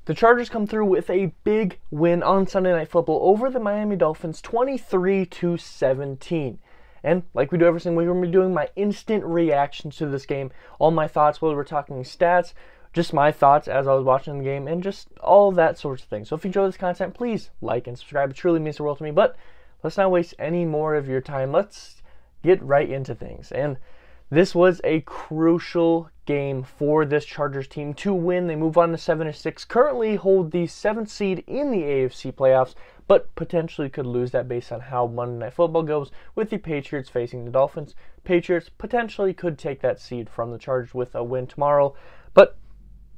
The Chargers come through with a big win on Sunday Night Football over the Miami Dolphins, 23-17. And like we do every single week, we're going to be doing my instant reactions to this game, all my thoughts, whether we're talking stats, just my thoughts as I was watching the game, and just all that sorts of things. So if you enjoy this content, please like and subscribe. It truly means the world to me. But let's not waste any more of your time. Let's get right into things. And this was a crucial game for this Chargers team to win. They move on to 7-6, currently hold the 7th seed in the AFC playoffs, but potentially could lose that based on how Monday Night Football goes with the Patriots facing the Dolphins. Patriots potentially could take that seed from the Chargers with a win tomorrow, but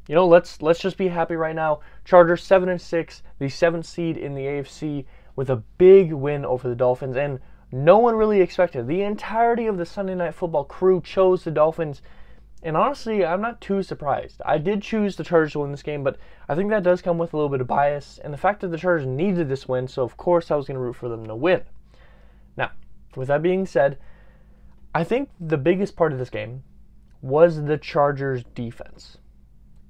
let's just be happy right now. Chargers 7-6, the 7th seed in the AFC with a big win over the Dolphins, and no one really expected. The entirety of the Sunday Night Football crew chose the Dolphins, and honestly, I'm not too surprised. I did choose the Chargers to win this game, but I think that does come with a little bit of bias, and the fact that the Chargers needed this win, so of course I was going to root for them to win. Now, with that being said, I think the biggest part of this game was the Chargers' defense,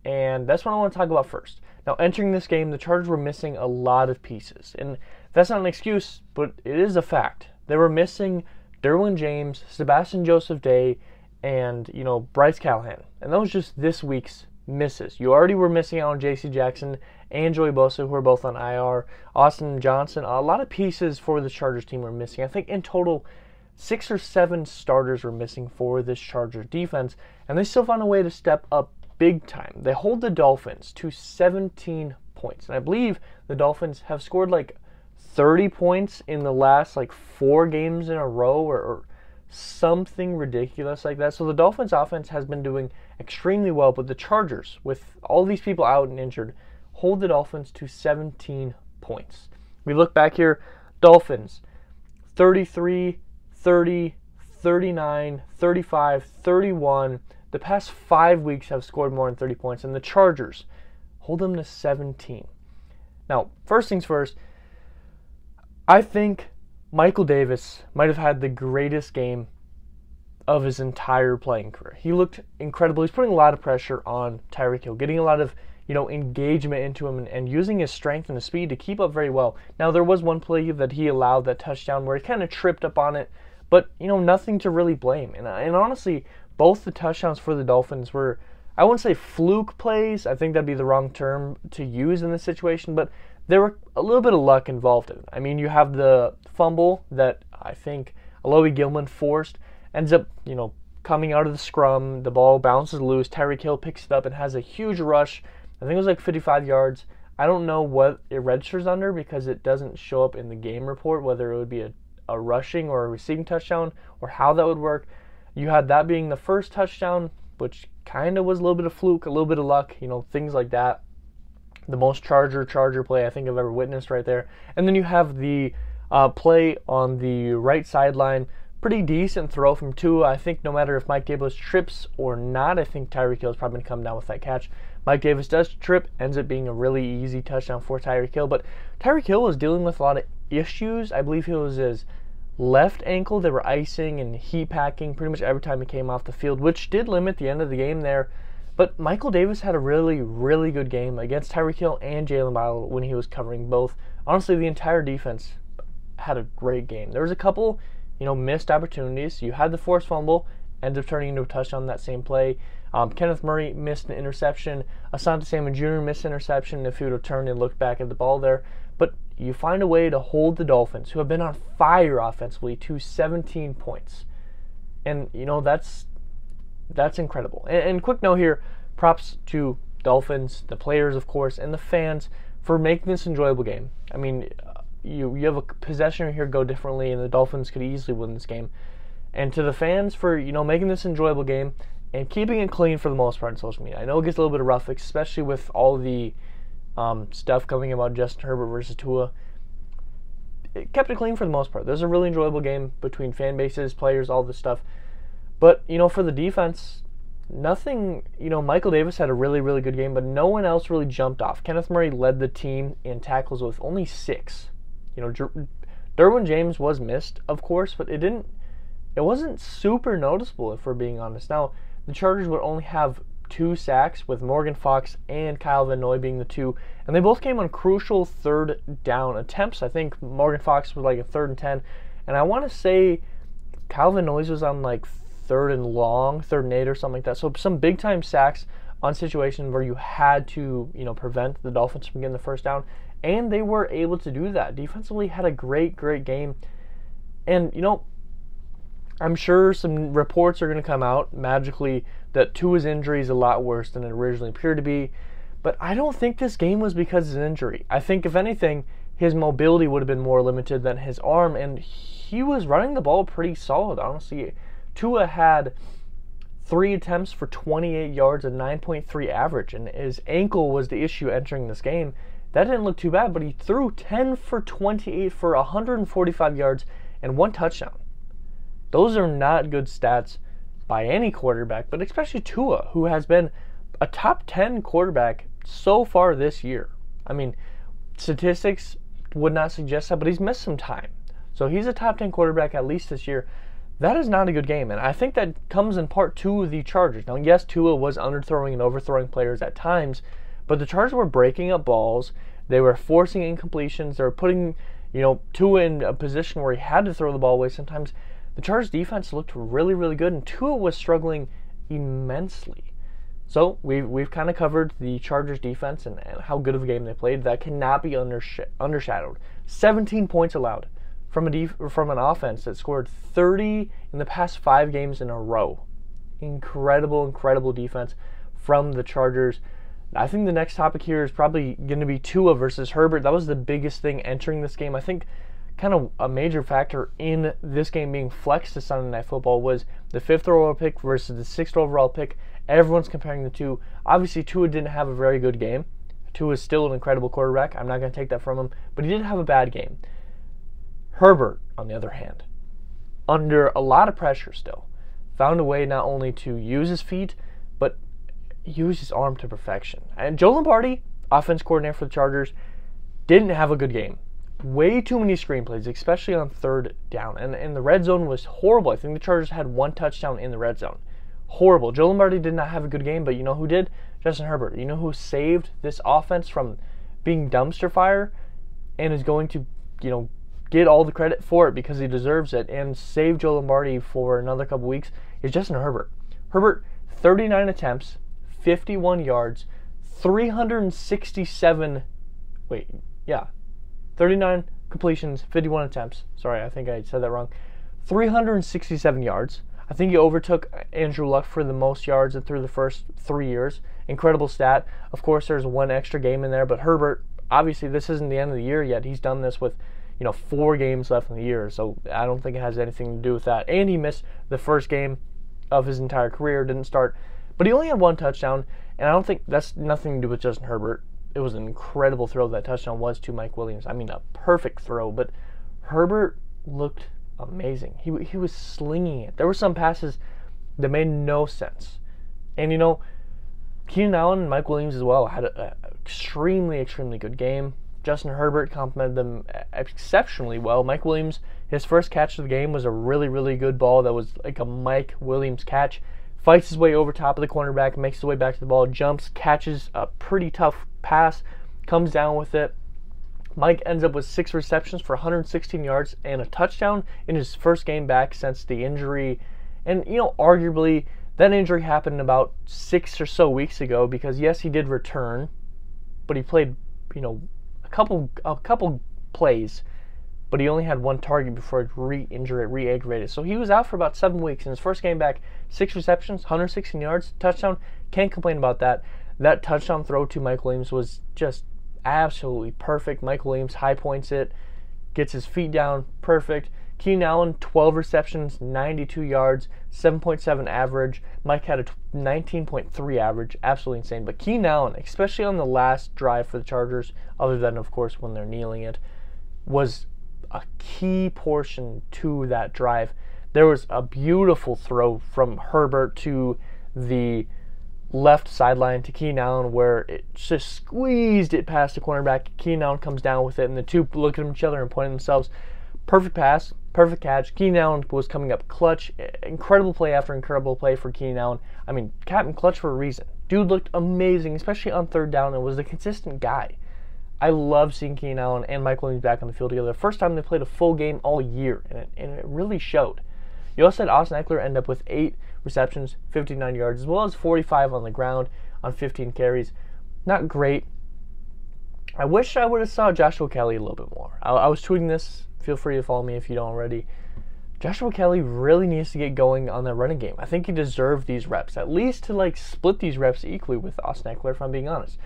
and that's what I want to talk about first. Now, entering this game, the Chargers were missing a lot of pieces, and that's not an excuse, but it is a fact. They were missing Derwin James, Sebastian Joseph-Day, and, Bryce Callahan. And that was just this week's misses. You already were missing out on J.C. Jackson and Joey Bosa, who are both on IR. Austin Johnson, a lot of pieces for this Chargers team were missing. I think in total, 6 or 7 starters were missing for this Chargers defense, and they still found a way to step up big time. They hold the Dolphins to 17 points. And I believe the Dolphins have scored 30 points in the last 4 games in a row or something ridiculous like that. So the Dolphins offense has been doing extremely well, but the Chargers, with all these people out and injured, hold the Dolphins to 17 points. We look back here, Dolphins 33, 30, 39, 35, 31. The past 5 weeks have scored more than 30 points, and the Chargers hold them to 17. Now, first things first, I think Michael Davis might have had the greatest game of his entire playing career. He looked incredible. He's putting a lot of pressure on Tyreek Hill, getting a lot of engagement into him and using his strength and his speed to keep up very well. Now, there was one play that he allowed, that touchdown, where he kind of tripped up on it, but, nothing to really blame. And honestly, both the touchdowns for the Dolphins were, I wouldn't say fluke plays. I think that'd be the wrong term to use in this situation, but there were a little bit of luck involved in it. I mean, you have the fumble that I think Alohi Gilman forced, ends up, coming out of the scrum, the ball bounces loose, Tyreek Hill picks it up and has a huge rush. I think it was 55 yards. I don't know what it registers under because it doesn't show up in the game report, whether it would be a rushing or a receiving touchdown or how that would work. You had that being the first touchdown, which kind of was a little bit of fluke, a little bit of luck, things like that. The most Charger play I think I've ever witnessed right there. And then you have the play on the right sideline. Pretty decent throw from Tua. I think no matter if Mike Davis trips or not, I think Tyreek Hill is probably going to come down with that catch. Mike Davis does trip, ends up being a really easy touchdown for Tyreek Hill. But Tyreek Hill was dealing with a lot of issues. I believe it was his left ankle. They were icing and heat packing pretty much every time he came off the field, which did limit the end of the game there. But Michael Davis had a really, really good game against Tyreek Hill and Jalen Waddle when he was covering both. Honestly, the entire defense had a great game. There was a couple, missed opportunities. You had the forced fumble, ended up turning into a touchdown that same play. Kenneth Murray missed an interception. Asante Samuel Jr. missed an interception if he would have turned and looked back at the ball there. But you find a way to hold the Dolphins, who have been on fire offensively, to 17 points. And, that's incredible. And quick note here, props to Dolphins, the players, of course, and the fans for making this enjoyable game. I mean, you have a possession here go differently, and the Dolphins could easily win this game. And to the fans for, making this enjoyable game and keeping it clean for the most part on social media. I know it gets a little bit of rough, especially with all the stuff coming about Justin Herbert versus Tua. It kept it clean for the most part. There's a really enjoyable game between fan bases, players, all this stuff. But, for the defense, nothing, Michael Davis had a really, really good game, but no one else really jumped off. Kenneth Murray led the team in tackles with only 6. Derwin James was missed, of course, but it wasn't super noticeable, if we're being honest. Now, the Chargers would only have 2 sacks, with Morgan Fox and Kyle Van Noy being the 2. And they both came on crucial third down attempts. I think Morgan Fox was like a 3rd and 10. And I want to say Kyle Van Noy was on like 3rd and long, 3rd and 8 or something like that. So some big-time sacks on situations where you had to, prevent the Dolphins from getting the first down. And they were able to do that. Defensively had a great game. And, I'm sure some reports are going to come out magically that Tua's injury is a lot worse than it originally appeared to be. But I don't think this game was because of his injury. I think, if anything, his mobility would have been more limited than his arm. And he was running the ball pretty solid, honestly. Tua had 3 attempts for 28 yards and 9.3 average. And his ankle was the issue entering this game. That didn't look too bad, but he threw 10 for 28 for 145 yards and 1 touchdown. Those are not good stats by any quarterback, but especially Tua, who has been a top 10 quarterback so far this year. I mean, statistics would not suggest that, but he's missed some time. So he's a top 10 quarterback at least this year. That is not a good game, and I think that comes in part to the Chargers. Now, yes, Tua was underthrowing and overthrowing players at times, but the Chargers were breaking up balls. They were forcing incompletions. They were putting, Tua in a position where he had to throw the ball away. Sometimes the Chargers defense looked really good, and Tua was struggling immensely. So we've kind of covered the Chargers defense and how good of a game they played. That cannot be undershadowed. 17 points allowed from an offense that scored 30 in the past 5 games in a row. Incredible defense from the Chargers. I think the next topic here is probably going to be Tua versus Herbert. That was the biggest thing entering this game. I think kind of a major factor in this game being flexed to Sunday Night Football was the 5th overall pick versus the 6th overall pick. Everyone's comparing the two. Obviously, Tua didn't have a very good game. Tua is still an incredible quarterback. I'm not going to take that from him, but he didn't have a bad game. Herbert, on the other hand, under a lot of pressure still, found a way not only to use his feet, but use his arm to perfection. And Joe Lombardi, offense coordinator for the Chargers, didn't have a good game. Way too many screenplays, especially on 3rd down. And the red zone was horrible. I think the Chargers had 1 touchdown in the red zone. Horrible. Joe Lombardi did not have a good game, but you know who did? Justin Herbert. You know who saved this offense from being dumpster fire and is going to, get all the credit for it because he deserves it and save Joe Lombardi for another couple weeks is Justin Herbert. Herbert, 39 attempts, 51 yards, 39 completions, 51 attempts. Sorry, I think I said that wrong. 367 yards. I think he overtook Andrew Luck for the most yards through the first 3 years. Incredible stat. Of course, there's 1 extra game in there, but Herbert, obviously, this isn't the end of the year yet. He's done this with 4 games left in the year, so I don't think it has anything to do with that. And he missed the first game of his entire career, didn't start. But he only had 1 touchdown, and I don't think that's nothing to do with Justin Herbert. It was an incredible throw that touchdown was to Mike Williams. I mean, a perfect throw, but Herbert looked amazing. He was slinging it. There were some passes that made no sense. And, Keenan Allen and Mike Williams as well had an extremely good game. Justin Herbert complimented them exceptionally well. Mike Williams, his first catch of the game was a really good ball that was like a Mike Williams catch. Fights his way over top of the cornerback, makes his way back to the ball, jumps, catches a pretty tough pass, comes down with it. Mike ends up with 6 receptions for 116 yards and a touchdown in his first game back since the injury. And, arguably, that injury happened about 6 or so weeks ago because, yes, he did return, but he played, a couple plays, but he only had 1 target before it re-aggravated. So he was out for about 7 weeks. In his first game back, 6 receptions, 116 yards, touchdown. Can't complain about that. That touchdown throw to Mike Williams was just absolutely perfect. Mike Williams high points it, gets his feet down, perfect. Keenan Allen, 12 receptions, 92 yards, 7.7 average. Mike had a 19.3 average, absolutely insane. But Keenan Allen, especially on the last drive for the Chargers, other than, of course, when they're kneeling it, was a key portion to that drive. There was a beautiful throw from Herbert to the left sideline to Keenan Allen where it just squeezed it past the cornerback. Keenan Allen comes down with it, and the two look at each other and point at themselves. Perfect pass, perfect catch. Keenan Allen was coming up clutch. Incredible play after incredible play for Keenan Allen. I mean, Captain Clutch for a reason. Dude looked amazing, especially on third down, and was a consistent guy. I love seeing Keenan Allen and Mike Williams back on the field together. First time they played a full game all year, and it really showed. You also had Austin Eckler end up with 8 receptions, 59 yards, as well as 45 on the ground on 15 carries. Not great. I wish I would have saw Joshua Kelly a little bit more. I was tweeting this. Feel free to follow me if you don't already. Joshua Kelly really needs to get going on that running game. I think he deserved these reps, at least to like split these reps equally with Austin Eckler, if I'm being honest.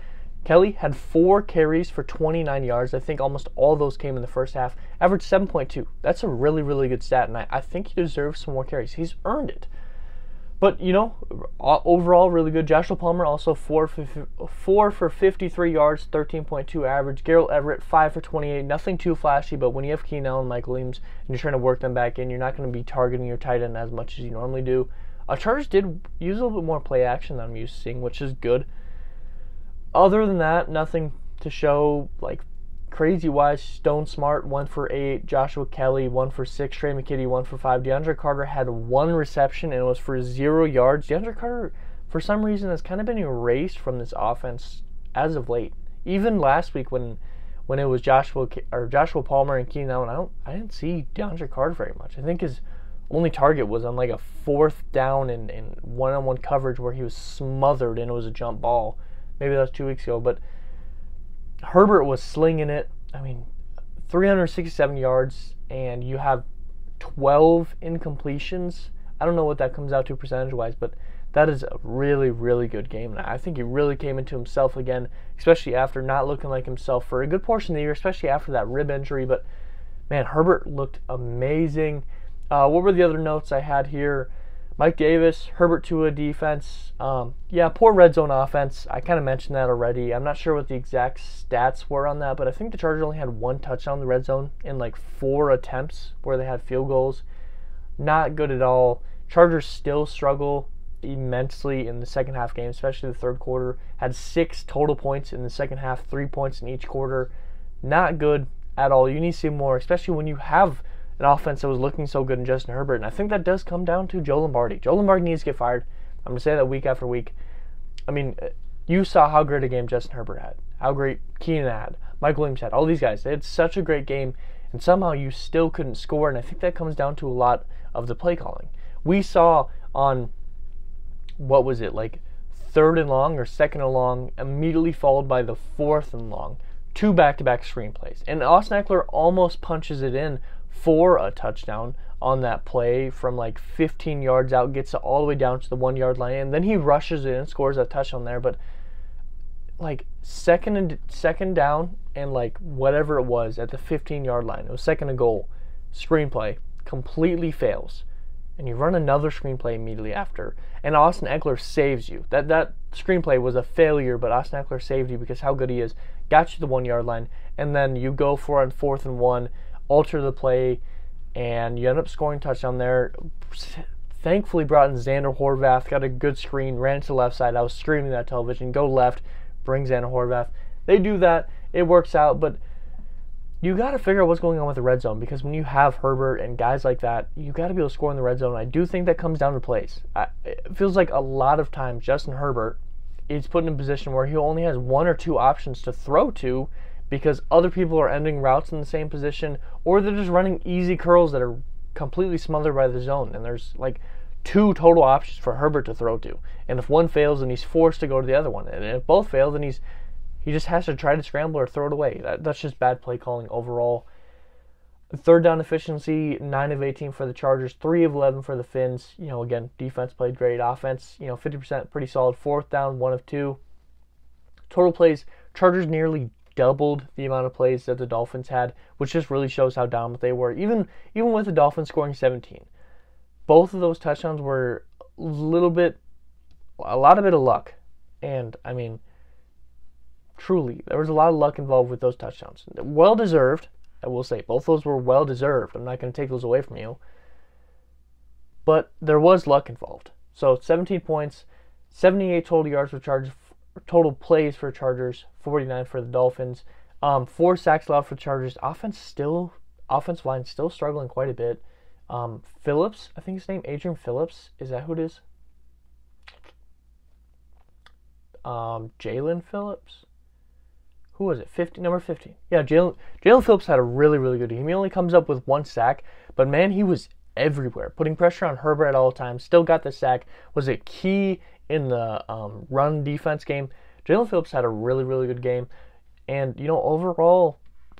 Kelly had 4 carries for 29 yards. I think almost all of those came in the first half. Averaged 7.2. That's a really, really good stat, and I think he deserves some more carries. He's earned it. But, you know, overall, really good. Joshua Palmer also 4 for 53 yards, 13.2 average. Gerald Everett, 5 for 28. Nothing too flashy, but when you have Keenan Allen and Mike Williams and you're trying to work them back in, you're not going to be targeting your tight end as much as you normally do. Chargers did use a little bit more play action than I'm used to seeing, which is good. Other than that, nothing to show, like, crazy-wise. Stone Smart, 1 for 8. Joshua Kelly, 1 for 6. Trey McKitty, 1 for 5. DeAndre Carter had 1 reception, and it was for 0 yards. DeAndre Carter, for some reason, has kind of been erased from this offense as of late. Even last week when it was Joshua Palmer and Keenan Allen, I didn't see DeAndre Carter very much. I think his only target was on like a 4th down in one-on-one coverage where he was smothered and it was a jump ball. Maybe that was 2 weeks ago, but Herbert was slinging it. I mean, 367 yards, and you have 12 incompletions. I don't know what that comes out to percentage-wise, but that is a really, really good game. And I think he really came into himself again, especially after not looking like himself for a good portion of the year, especially after that rib injury. But, man, Herbert looked amazing. What were the other notes I had here? Mike Davis, Herbert Tua defense. Poor red zone offense. I kind of mentioned that already. I'm not sure what the exact stats were on that, but I think the Chargers only had 1 touchdown in the red zone in like 4 attempts where they had field goals. Not good at all. Chargers still struggle immensely in the second half game, especially the third quarter. Had 6 total points in the second half, 3 points in each quarter. Not good at all. You need to see more, especially when you have an offense that was looking so good in Justin Herbert. And I think that does come down to Joe Lombardi. Joe Lombardi needs to get fired. I'm going to say that week after week. I mean, you saw how great a game Justin Herbert had, how great Keenan had, Mike Williams had, all these guys. They had such a great game, and somehow you still couldn't score. And I think that comes down to a lot of the play calling. We saw on, what was it, like 3rd and long or 2nd and long, immediately followed by the 4th and long, 2 back-to-back screenplays. And Austin Eckler almost punches it in for a touchdown on that play from like 15 yards out, gets it all the way down to the 1-yard line, and then he rushes it and scores a touchdown there. But like second down and like whatever it was at the 15-yard line, it was 2nd and goal, screenplay completely fails, and you run another screenplay immediately after, and Austin Eckler saves you. That screenplay was a failure, but Austin Eckler saved you because how good he is. Got you to the 1-yard line, and then you go for on 4th and 1, alter the play, and you end up scoring a touchdown there. Thankfully brought in Xander Horvath, got a good screen, ran to the left side. I was screaming at television, go left, bring Xander Horvath. They do that, it works out, but you got to figure out what's going on with the red zone, because when you have Herbert and guys like that, you got to be able to score in the red zone. I do think that comes down to plays. It feels like a lot of times Justin Herbert is put in a position where he only has 1 or 2 options to throw to, because other people are ending routes in the same position, or they're just running easy curls that are completely smothered by the zone, and there's like 2 total options for Herbert to throw to. And if one fails, then he's forced to go to the other one. And if both fail, then he just has to try to scramble or throw it away. That's just bad play calling overall. 3rd down efficiency, 9 of 18 for the Chargers, 3 of 11 for the Finns. You know, again, defense played great. Offense, 50%, pretty solid. 4th down, 1 of 2. Total plays, Chargers nearly doubled the amount of plays that the Dolphins had, which just really shows how dominant they were. Even with the Dolphins scoring 17, both of those touchdowns were a lot of luck. And I mean, truly, there was a lot of luck involved with those touchdowns. Well deserved, I will say. Both those were well deserved. I'm not going to take those away from you. But there was luck involved. So 17 points, 78 total yards for Chargers. Total plays for Chargers, 49 for the Dolphins. 4 sacks allowed for Chargers. Offensive line still struggling quite a bit. Phillips, I think his name, Adrian Phillips, is that who it is? Jalen Phillips. Who was it? Number 15. Yeah, Jalen Phillips had a really, really good game. He only comes up with 1 sack, but man, he was everywhere, putting pressure on Herbert at all times. Still got the sack. Was a key in the run defense game. Jalen Phillips had a really, really good game. And, overall,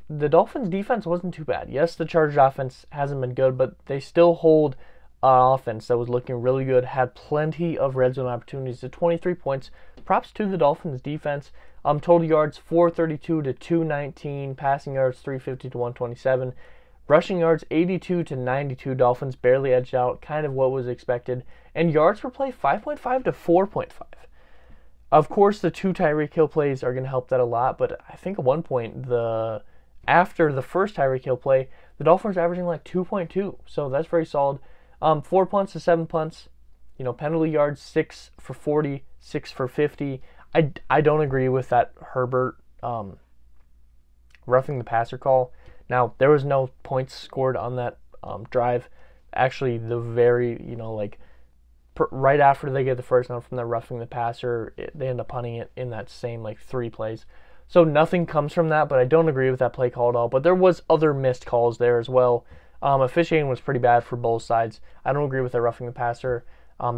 the Dolphins' defense wasn't too bad. Yes, the Chargers' offense hasn't been good, but they still hold an offense that was looking really good, had plenty of red zone opportunities to 23 points. Props to the Dolphins' defense. Total yards, 432 to 219. Passing yards, 350 to 127. Rushing yards, 82 to 92. Dolphins barely edged out, kind of what was expected. And yards per play, 5.5 to 4.5. Of course, the 2 Tyreek Hill plays are going to help that a lot, but I think at one point, after the first Tyreek Hill play, the Dolphins were averaging like 2.2, so that's very solid. 4 punts to 7 punts, penalty yards, 6 for 40, 6 for 50. I don't agree with that Herbert roughing the passer call. Now, there was no points scored on that drive. Actually, the very, right after they get the first down from the roughing the passer, they end up punting it in that same 3 plays. So nothing comes from that, but I don't agree with that play call at all. But there was other missed calls there as well. Officiating was pretty bad for both sides. I don't agree with the roughing the passer.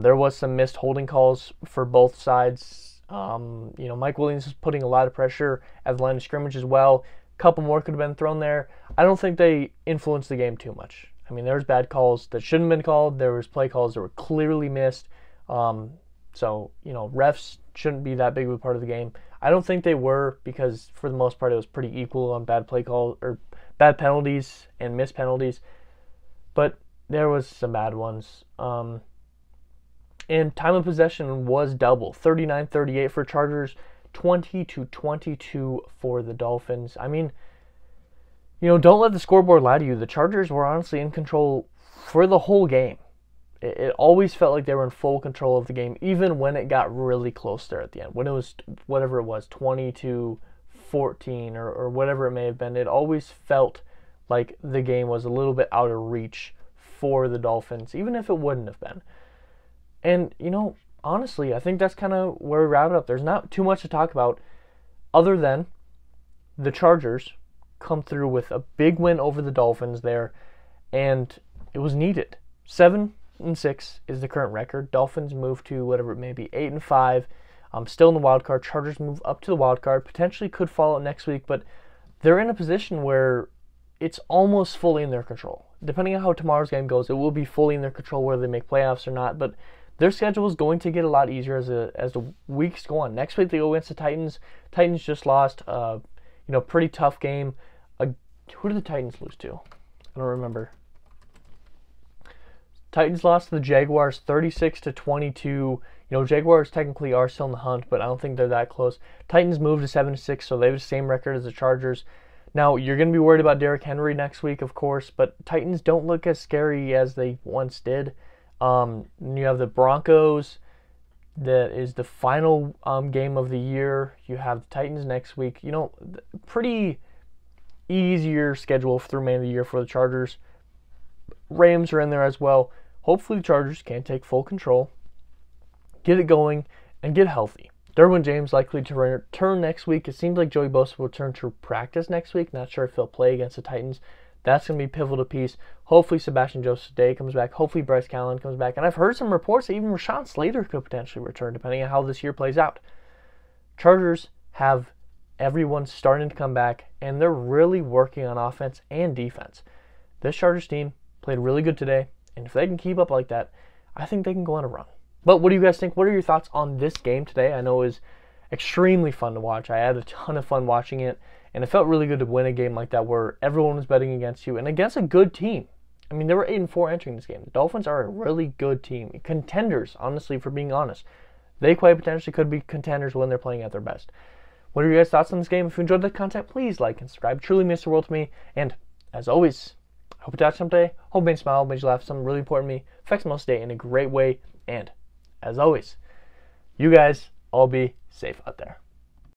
There was some missed holding calls for both sides. Mike Williams is putting a lot of pressure at the line of scrimmage as well. A couple more could have been thrown there. I don't think they influenced the game too much. I mean, there was bad calls that shouldn't have been called. There was play calls that were clearly missed. Refs shouldn't be that big of a part of the game. I don't think they were, because for the most part it was pretty equal on bad play calls or bad penalties and missed penalties. But there was some bad ones. And time of possession was double. 39-38 for Chargers, 20-22 for the Dolphins. I mean, don't let the scoreboard lie to you. The Chargers were honestly in control for the whole game. It always felt like they were in full control of the game, even when it got really close there at the end. When it was, whatever it was, 20-14 or whatever it may have been, it always felt like the game was a little bit out of reach for the Dolphins, even if it wouldn't have been. And, honestly, I think that's kind of where we wrap it up. There's not too much to talk about other than the Chargers come through with a big win over the Dolphins there, and it was needed. 7-6 is the current record. Dolphins move to whatever it may be, 8-5. Still in the wild card. Chargers move up to the wild card. Potentially could fall out next week, but they're in a position where it's almost fully in their control. Depending on how tomorrow's game goes, it will be fully in their control whether they make playoffs or not, but their schedule is going to get a lot easier as the weeks go on. Next week they go against the Titans. Titans just lost, pretty tough game. Who did the Titans lose to? I don't remember. Titans lost to the Jaguars 36-22. Jaguars technically are still in the hunt, but I don't think they're that close. Titans moved to 7-6, so they have the same record as the Chargers. Now, you're going to be worried about Derrick Henry next week, of course, but Titans don't look as scary as they once did. You have the Broncos. That is the final game of the year. You have the Titans next week. Pretty easier schedule for the remainder of the year for the Chargers. Rams are in there as well. Hopefully the Chargers can take full control, get it going, and get healthy. Derwin James likely to return next week. It seems like Joey Bosa will return to practice next week. Not sure if he'll play against the Titans. That's going to be a pivotal piece. Hopefully Sebastian Joseph-Day comes back. Hopefully Bryce Callahan comes back. And I've heard some reports that even Rashawn Slater could potentially return, depending on how this year plays out. Chargers have everyone starting to come back, and they're really working on offense and defense. This Chargers team played really good today, and if they can keep up like that, I think they can go on a run. But what do you guys think? What are your thoughts on this game today? I know it was extremely fun to watch. I had a ton of fun watching it. And it felt really good to win a game like that where everyone was betting against you and against a good team. I mean, they were 8-4 entering this game. The Dolphins are a really good team. Contenders, honestly, for being honest. They quite potentially could be contenders when they're playing at their best. What are your guys' thoughts on this game? If you enjoyed the content, please like and subscribe. It truly means the world to me. And as always, I hope you touched someday. Hope you made you smile, made you laugh. Something really important to me. Affects most day in a great way. And as always, you guys all be safe out there.